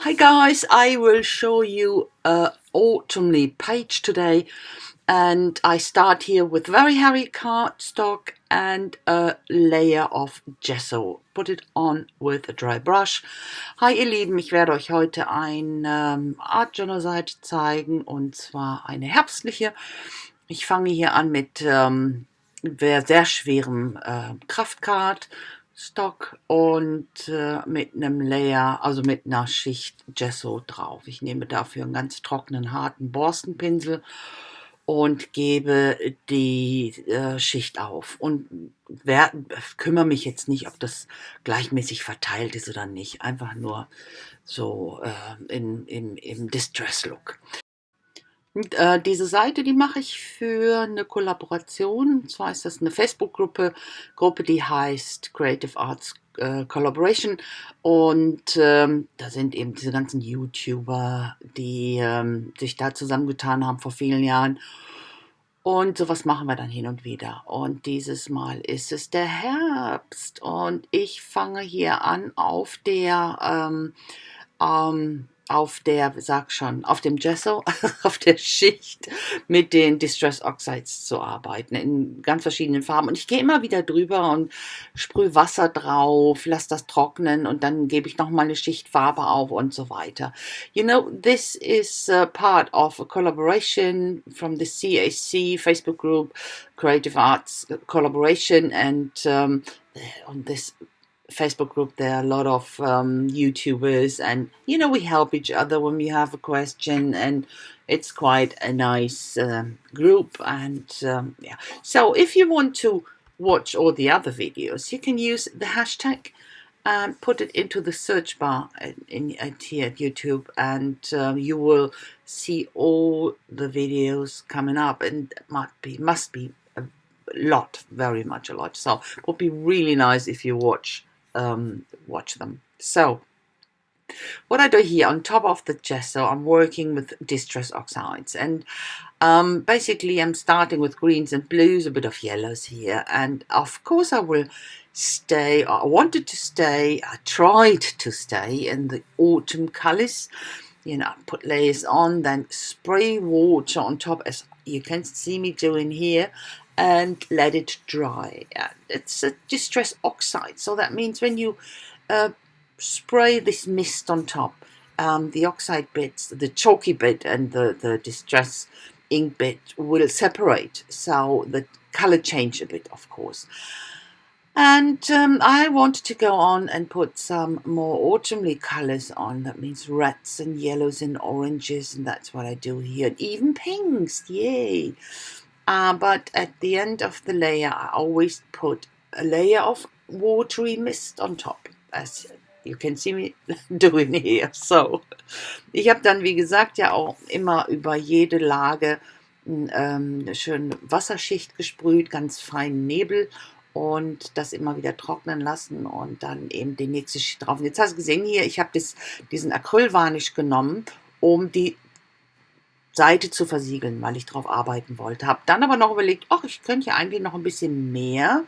Hi guys, I will show you a autumnly page today, and I start here with very heavy cardstock and a layer of gesso. Put it on with a dry brush. Hi ihr Lieben, ich werde euch heute eine Art Journal Seite zeigen, und zwar eine herbstliche. Ich fange hier an mit sehr schwerem Kraftcardstock und mit einem Layer, also mit einer Schicht Gesso drauf. Ich nehme dafür einen ganz trockenen, harten Borstenpinsel und gebe die Schicht auf. Und kümmere mich jetzt nicht, ob das gleichmäßig verteilt ist oder nicht. Einfach nur so im Distress-Look. Und, diese Seite, die mache ich für eine Kollaboration. Und zwar ist das eine Facebook-Gruppe, die heißt Creative Arts Collaboration. Und da sind eben diese ganzen YouTuber, die sich da zusammengetan haben vor vielen Jahren. Und sowas machen wir dann hin und wieder. Und dieses Mal ist es der Herbst. Und ich fange hier an auf auf dem Gesso, auf der Schicht mit den Distress Oxides zu arbeiten, in ganz verschiedenen Farben. Und ich gehe immer wieder drüber und sprühe Wasser drauf, lasse das trocknen und dann gebe ich nochmal eine Schicht Farbe auf und so weiter. You know, this is part of a collaboration from the CAC Facebook group, Creative Arts Collaboration, and on this Facebook group there are a lot of YouTubers, and we help each other when we have a question, and it's quite a nice group. And yeah, so if you want to watch all the other videos, you can use the hashtag and put it into the search bar here at YouTube, and you will see all the videos coming up, and it must be a lot, very much a lot. So it would be really nice if you watch them. So what I do here, on top of the gesso, I'm working with distress oxides, and basically I'm starting with greens and blues, a bit of yellows here, and of course I tried to stay in the autumn colors. Put layers on, then spray water on top, as you can see me doing here, and let it dry. It's a distress oxide, so that means when you spray this mist on top, the oxide bits, the chalky bit and the distress ink bit will separate, so the color change a bit, of course. And I wanted to go on and put some more autumnly colors on. That means reds and yellows and oranges, and that's what I do here. And even pinks, yay! But at the end of the layer, I always put a layer of watery mist on top, as you can see me doing here. So, ich habe dann, wie gesagt, ja auch immer über jede Lage eine schöne Wasserschicht gesprüht, ganz feinen Nebel, und das immer wieder trocknen lassen und dann eben die nächste Schicht drauf. Und jetzt hast du gesehen hier, ich habe diesen Acrylvarnish genommen, um die Seite zu versiegeln, weil ich drauf arbeiten wollte. Habe dann aber noch überlegt, ach, ich könnte ja eigentlich noch ein bisschen mehr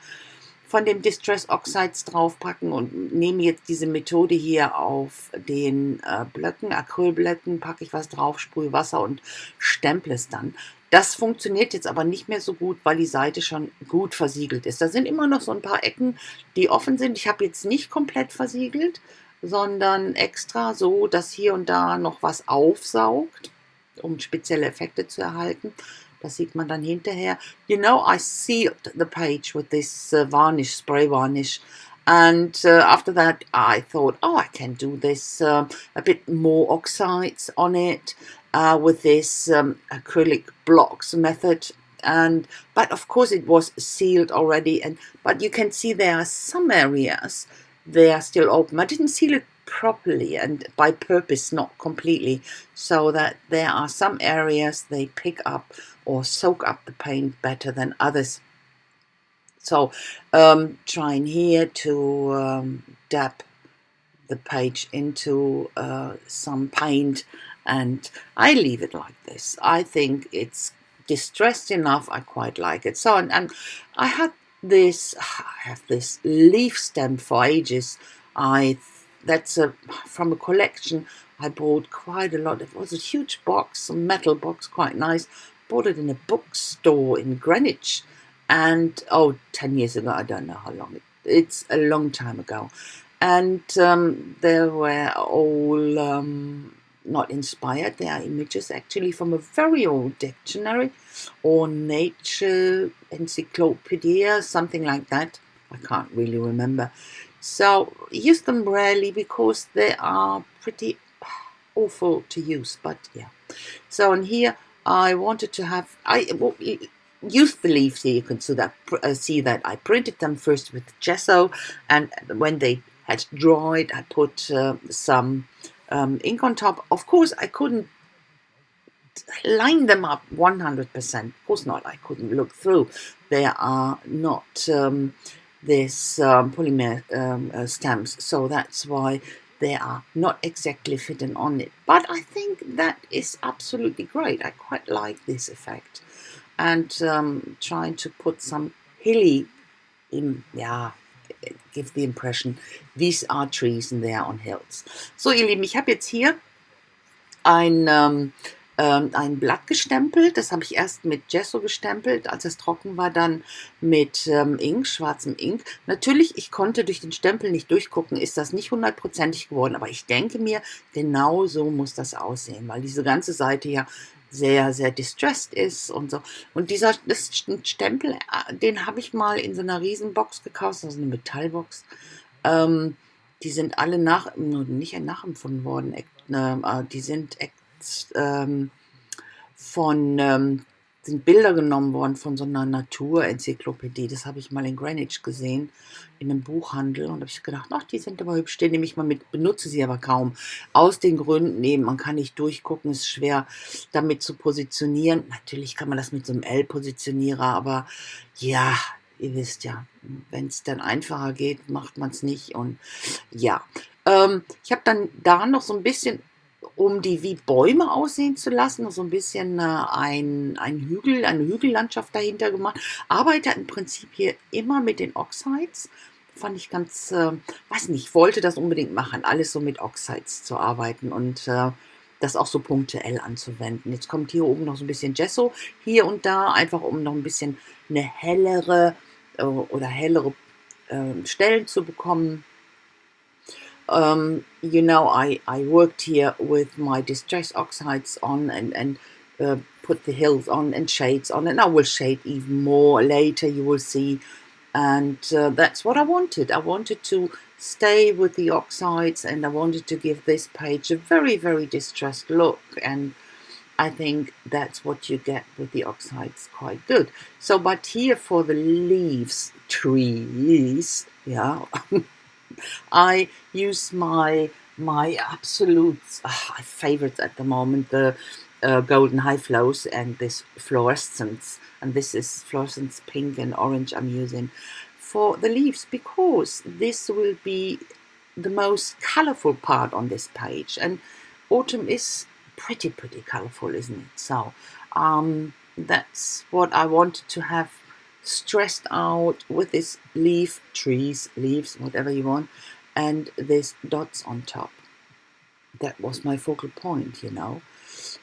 von dem Distress Oxides draufpacken, und nehme jetzt diese Methode hier auf den Blöcken, Acrylblöcken, packe ich was drauf, sprühe Wasser und stemple es dann. Das funktioniert jetzt aber nicht mehr so gut, weil die Seite schon gut versiegelt ist. Da sind immer noch so ein paar Ecken, die offen sind. Ich habe jetzt nicht komplett versiegelt, sondern extra so, dass hier und da noch was aufsaugt, um spezielle Effekte zu erhalten. Das sieht man dann hinterher. I sealed the page with this varnish, spray varnish. And after that, I thought, I can do this a bit more oxides on it with this acrylic blocks method. But of course, it was sealed already. But you can see there are some areas they are still open. I didn't seal it properly, and by purpose, not completely, so that there are some areas they pick up or soak up the paint better than others. So trying here to dab the page into some paint, and I leave it like this. I think it's distressed enough. I quite like it. So and I have this leaf stem for ages. That's from a collection I bought quite a lot. It was a huge box, a metal box, quite nice. Bought it in a bookstore in Greenwich. And 10 years ago, I don't know how long. It's a long time ago. And they were all not inspired. They are images actually from a very old dictionary or nature encyclopedia, something like that. I can't really remember. So use them rarely because they are pretty awful to use, but yeah. So in here I wanted to have, used the leaves here. You can see that I printed them first with gesso, and when they had dried I put some ink on top. Of course I couldn't line them up 100%. Of course not, I couldn't look through. They are not this polymer stamps, so that's why they are not exactly fitting on it. But I think that is absolutely great. I quite like this effect. And trying to put some hilly in, give the impression, these are trees and they are on hills. So ihr Lieben, ich habe jetzt hier ein Blatt gestempelt. Das habe ich erst mit Gesso gestempelt, als es trocken war, dann mit Ink, schwarzem Ink. Natürlich, ich konnte durch den Stempel nicht durchgucken, ist das nicht 100%ig geworden, aber ich denke mir, genau so muss das aussehen, weil diese ganze Seite ja sehr, sehr distressed ist und so. Und das Stempel, den habe ich mal in so einer Riesenbox gekauft, also eine Metallbox. Die sind alle nicht nachempfunden worden, die sind sind Bilder genommen worden von so einer Naturenzyklopädie. Das habe ich mal in Greenwich gesehen, in einem Buchhandel. Und habe ich gedacht, ach, die sind aber hübsch, den nehme ich mal mit, benutze sie aber kaum. Aus den Gründen eben, man kann nicht durchgucken, ist schwer damit zu positionieren. Natürlich kann man das mit so einem L-Positionierer, aber ja, ihr wisst ja, wenn es dann einfacher geht, macht man es nicht. Und ja, ich habe dann da noch so ein bisschen, um die wie Bäume aussehen zu lassen, so ein bisschen eine Hügellandschaft dahinter gemacht. Arbeite im Prinzip hier immer mit den Oxides. Fand ich ganz, weiß nicht, wollte das unbedingt machen, alles so mit Oxides zu arbeiten und das auch so punktuell anzuwenden. Jetzt kommt hier oben noch so ein bisschen Gesso hier und da, einfach um noch ein bisschen eine hellere Stellen zu bekommen. I worked here with my distress oxides on and put the hills on and shades on, and I will shade even more later, you will see. And that's what I wanted. I wanted to stay with the oxides, and I wanted to give this page a very, very distressed look, and I think that's what you get with the oxides, quite good. So, but here for the leaves, trees, yeah, I use my absolute favorites at the moment, the golden high flows and this fluorescence, and this is fluorescence pink and orange I'm using for the leaves, because this will be the most colorful part on this page, and autumn is pretty colorful, isn't it? So that's what I wanted to have stressed out with this leaves, whatever you want, and this dots on top. That was my focal point,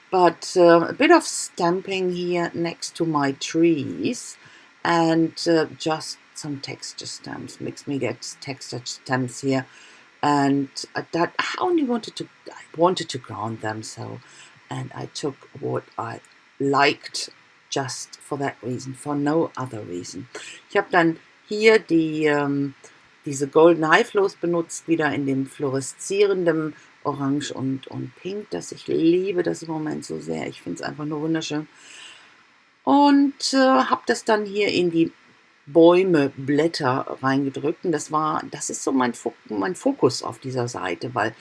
But a bit of stamping here next to my trees, and just some texture stamps, mixed media texture stamps here, and that I wanted to ground them, so, and I took what I liked just for that reason, for no other reason. Ich habe dann hier diese Golden High Flows benutzt, wieder in dem fluoreszierenden Orange und Pink, das ich liebe das im Moment so sehr. Ich finde es einfach nur wunderschön. Und habe das dann hier in die Bäume, reingedrückt. Und das ist so mein Fokus auf dieser Seite, weil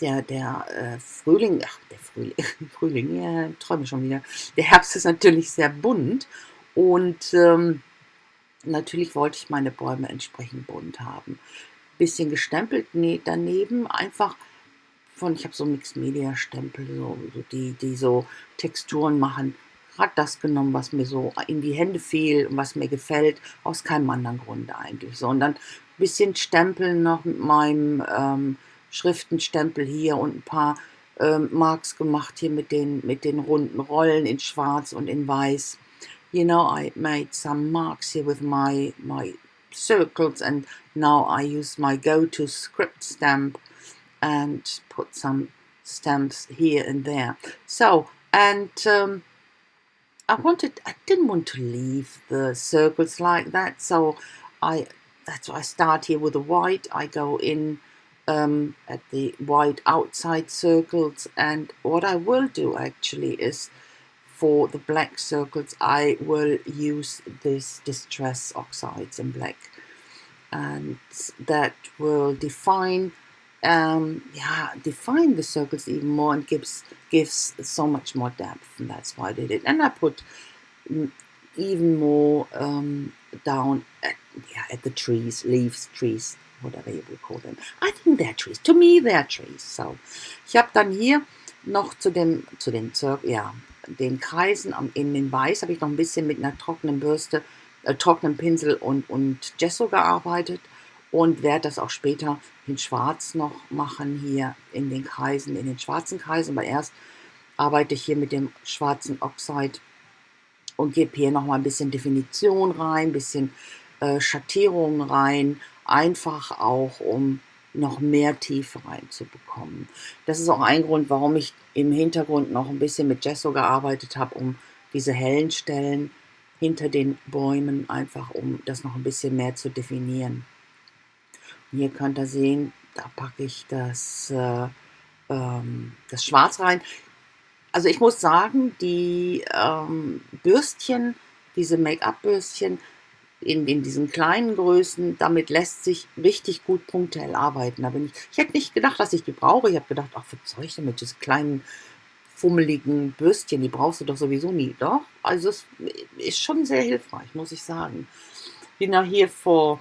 der Frühling, ja, träume schon wieder. Der Herbst ist natürlich sehr bunt und natürlich wollte ich meine Bäume entsprechend bunt haben. Bisschen gestempelt daneben, einfach ich habe so Mixed Media Stempel, die so Texturen machen. Gerade das genommen, was mir so in die Hände fiel und was mir gefällt, aus keinem anderen Grund eigentlich. So, und dann ein bisschen Stempeln noch mit meinem Schriftenstempel hier und ein paar marks gemacht hier mit den runden Rollen in schwarz und in weiß. You know, I made some marks here with my circles, and now I use my go-to script stamp and put some stamps here and there. So, and I didn't want to leave the circles like that, so that's why I start here with the white. I go in at the white outside circles, and what I will do actually is, for the black circles, I will use this Distress Oxides in black, and that will define the circles even more, and gives so much more depth, and that's why I did it. And I put even more down at the trees, leaves, trees, whatever you will call them. I think they're trees. To me, they're trees. So, ich habe dann hier noch zu den den Kreisen in den Weiß habe ich noch ein bisschen mit einer trockenen Bürste, trockenen Pinsel und Gesso gearbeitet, und werde das auch später in Schwarz noch machen, hier in den Kreisen, in den schwarzen Kreisen. Aber erst arbeite ich hier mit dem schwarzen Oxide und gebe hier noch mal ein bisschen Definition rein, ein bisschen Schattierung rein, einfach auch, um noch mehr Tiefe reinzubekommen. Das ist auch ein Grund, warum ich im Hintergrund noch ein bisschen mit Gesso gearbeitet habe, um diese hellen Stellen hinter den Bäumen, einfach um das noch ein bisschen mehr zu definieren. Und hier könnt ihr sehen, da packe ich das Schwarz rein. Also ich muss sagen, die Bürstchen, diese Make-up-Bürstchen in diesen kleinen Größen, damit lässt sich richtig gut punktuell arbeiten. Ich hätte nicht gedacht, dass ich die brauche. Ich habe gedacht, ach, was soll ich denn mit diesen kleinen, fummeligen Bürstchen? Die brauchst du doch sowieso nie. Doch, also es ist schon sehr hilfreich, muss ich sagen. Bin now here for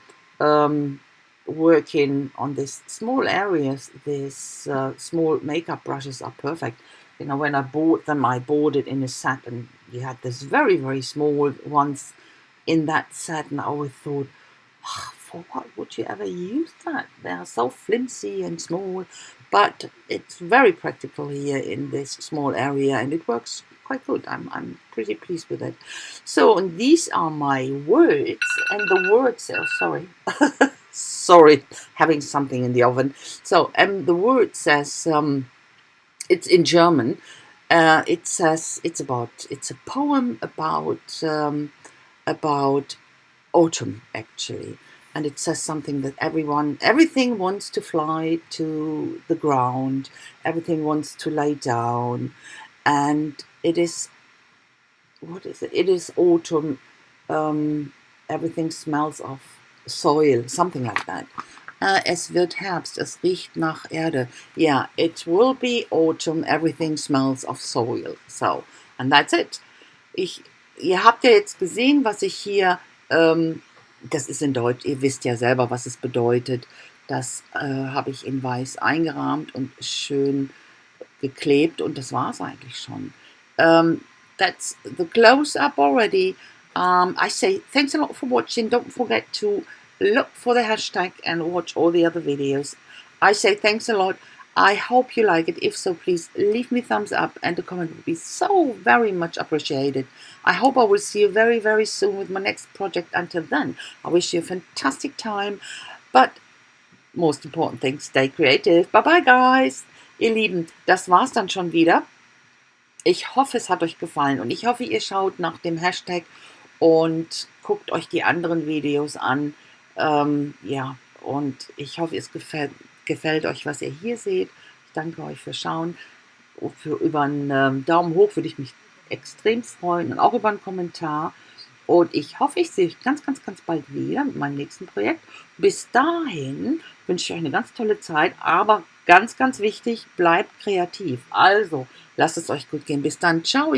working on these small areas. These small makeup brushes are perfect. You know, when I bought them, I bought it in a set, and you had this very, very small ones in that set, and I always thought, for what would you ever use that? They are so flimsy and small, but it's very practical here in this small area, and it works quite good. I'm pretty pleased with it. So, and these are my words, and the words sorry. Sorry, having something in the oven. So, the word says, it's in German. It says it's a poem about autumn, actually, and it says something that everything wants to fly to the ground, everything wants to lay down, and it is, what is it? It is autumn. Everything smells of soil, something like that. Es wird Herbst, es riecht nach Erde. Yeah, it will be autumn, everything smells of soil. So, and that's it. Ihr habt ja jetzt gesehen, was ich hier, das ist in Deutsch, ihr wisst ja selber, was es bedeutet. Das habe ich in weiß eingerahmt und schön geklebt, und das war es eigentlich schon. That's the close-up already. I say thanks a lot for watching. Don't forget to look for the hashtag and watch all the other videos. I say thanks a lot. I hope you like it. If so, please leave me a thumbs up, and a comment would be so very much appreciated. I hope I will see you very, very soon with my next project. Until then, I wish you a fantastic time. But most important thing, stay creative. Bye bye, guys. Ihr Lieben, das war's dann schon wieder. Ich hoffe, es hat euch gefallen, und ich hoffe, ihr schaut nach dem Hashtag und guckt euch die anderen Videos an. Ja, und ich hoffe, es gefällt euch, was ihr hier seht. Ich danke euch fürs Schauen. Über einen Daumen hoch würde ich mich extrem freuen, und auch über einen Kommentar. Und ich hoffe, ich sehe euch ganz, ganz, ganz bald wieder mit meinem nächsten Projekt. Bis dahin wünsche ich euch eine ganz tolle Zeit, aber ganz, ganz wichtig, bleibt kreativ. Also, lasst es euch gut gehen. Bis dann. Ciao!